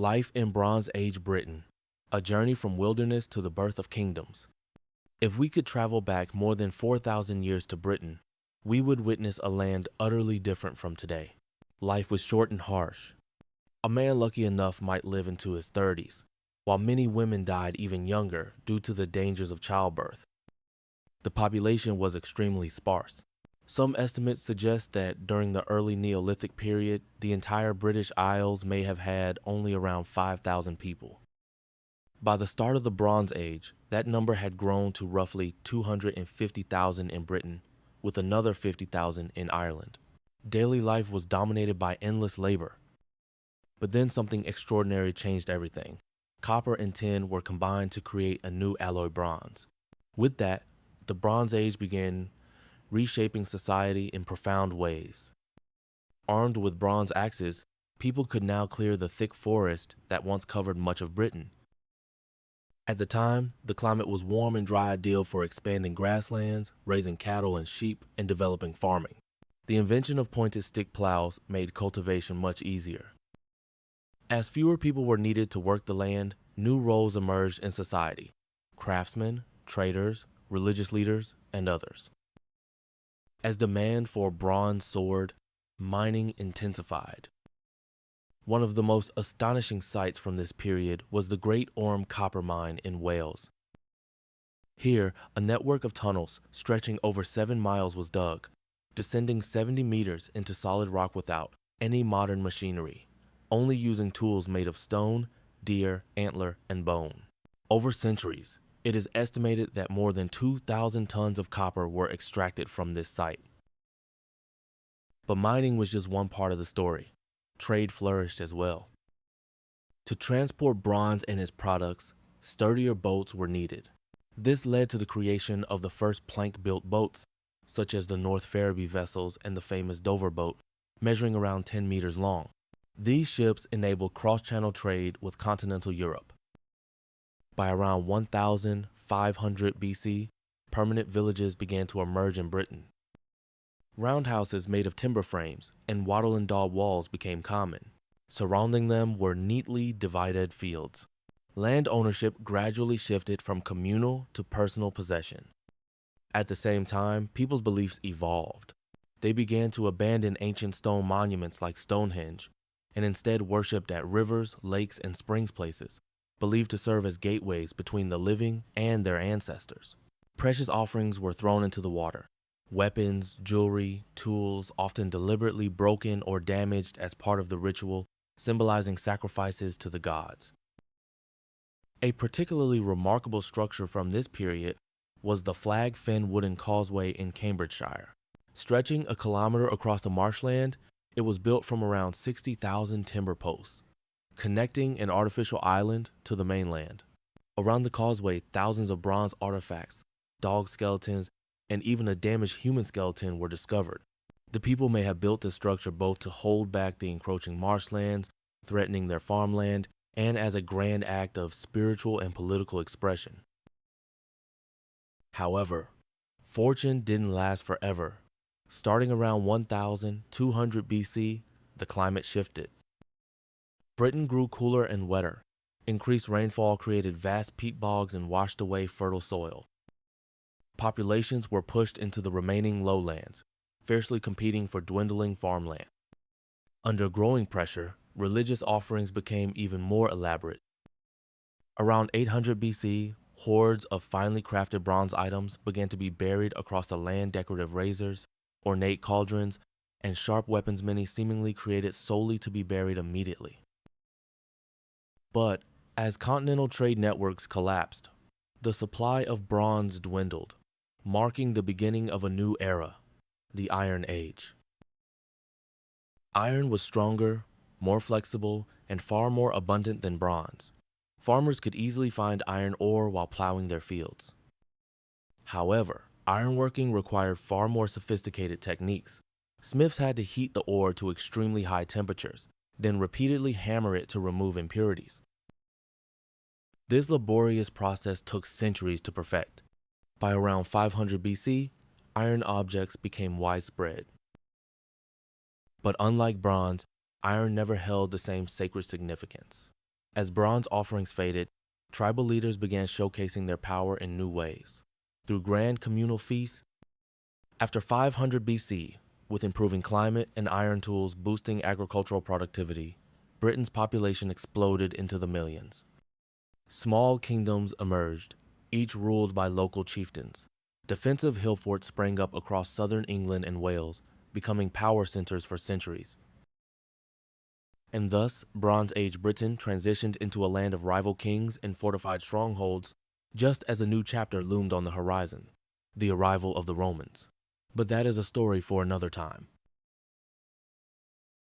Life in Bronze Age Britain, a journey from wilderness to the birth of kingdoms. If we could travel back more than 4,000 years to Britain, we would witness a land utterly different from today. Life was short and harsh. A man lucky enough might live into his 30s, while many women died even younger due to the dangers of childbirth. The population was extremely sparse. Some estimates suggest that during the early Neolithic period, the entire British Isles may have had only around 5,000 people. By the start of the Bronze Age, that number had grown to roughly 250,000 in Britain, with another 50,000 in Ireland. Daily life was dominated by endless labor. But then something extraordinary changed everything. Copper and tin were combined to create a new alloy bronze. With that, the Bronze Age began reshaping society in profound ways. Armed with bronze axes, people could now clear the thick forest that once covered much of Britain. At the time, the climate was warm and dry, ideal for expanding grasslands, raising cattle and sheep, and developing farming. The invention of pointed stick plows made cultivation much easier. As fewer people were needed to work the land, new roles emerged in society: craftsmen, traders, religious leaders, and others. As demand for bronze soared, mining intensified. One of the most astonishing sights from this period was the Great Orme copper mine in Wales. Here, a network of tunnels stretching over 7 miles was dug, descending 70 meters into solid rock without any modern machinery, only using tools made of stone, deer, antler, and bone. Over centuries, it is estimated that more than 2,000 tons of copper were extracted from this site. But mining was just one part of the story. Trade flourished as well. To transport bronze and its products, sturdier boats were needed. This led to the creation of the first plank-built boats, such as the North Ferriby vessels and the famous Dover boat, measuring around 10 meters long. These ships enabled cross-channel trade with continental Europe. By around 1500 BC, permanent villages began to emerge in Britain. Roundhouses made of timber frames and wattle and daub walls became common. Surrounding them were neatly divided fields. Land ownership gradually shifted from communal to personal possession. At the same time, people's beliefs evolved. They began to abandon ancient stone monuments like Stonehenge and instead worshipped at rivers, lakes, and springs places, believed to serve as gateways between the living and their ancestors. Precious offerings were thrown into the water. Weapons, jewelry, tools, often deliberately broken or damaged as part of the ritual, symbolizing sacrifices to the gods. A particularly remarkable structure from this period was the Flag Fen wooden causeway in Cambridgeshire. Stretching a kilometer across the marshland, it was built from around 60,000 timber posts, connecting an artificial island to the mainland. Around the causeway, thousands of bronze artifacts, dog skeletons, and even a damaged human skeleton were discovered. The people may have built this structure both to hold back the encroaching marshlands, threatening their farmland, and as a grand act of spiritual and political expression. However, fortune didn't last forever. Starting around 1200 BC, the climate shifted. Britain grew cooler and wetter. Increased rainfall created vast peat bogs and washed away fertile soil. Populations were pushed into the remaining lowlands, fiercely competing for dwindling farmland. Under growing pressure, religious offerings became even more elaborate. Around 800 BC, hordes of finely crafted bronze items began to be buried across the land: decorative razors, ornate cauldrons, and sharp weapons, many seemingly created solely to be buried immediately. But as continental trade networks collapsed, the supply of bronze dwindled, marking the beginning of a new era, the Iron Age. Iron was stronger, more flexible, and far more abundant than bronze. Farmers could easily find iron ore while plowing their fields. However, ironworking required far more sophisticated techniques. Smiths had to heat the ore to extremely high temperatures, then repeatedly hammer it to remove impurities. This laborious process took centuries to perfect. By around 500 BC, iron objects became widespread. But unlike bronze, iron never held the same sacred significance. As bronze offerings faded, tribal leaders began showcasing their power in new ways. Through grand communal feasts, after 500 BC, with improving climate and iron tools boosting agricultural productivity, Britain's population exploded into the millions. Small kingdoms emerged, each ruled by local chieftains. Defensive hill forts sprang up across southern England and Wales, becoming power centers for centuries. And thus, Bronze Age Britain transitioned into a land of rival kings and fortified strongholds, just as a new chapter loomed on the horizon, the arrival of the Romans. But that is a story for another time.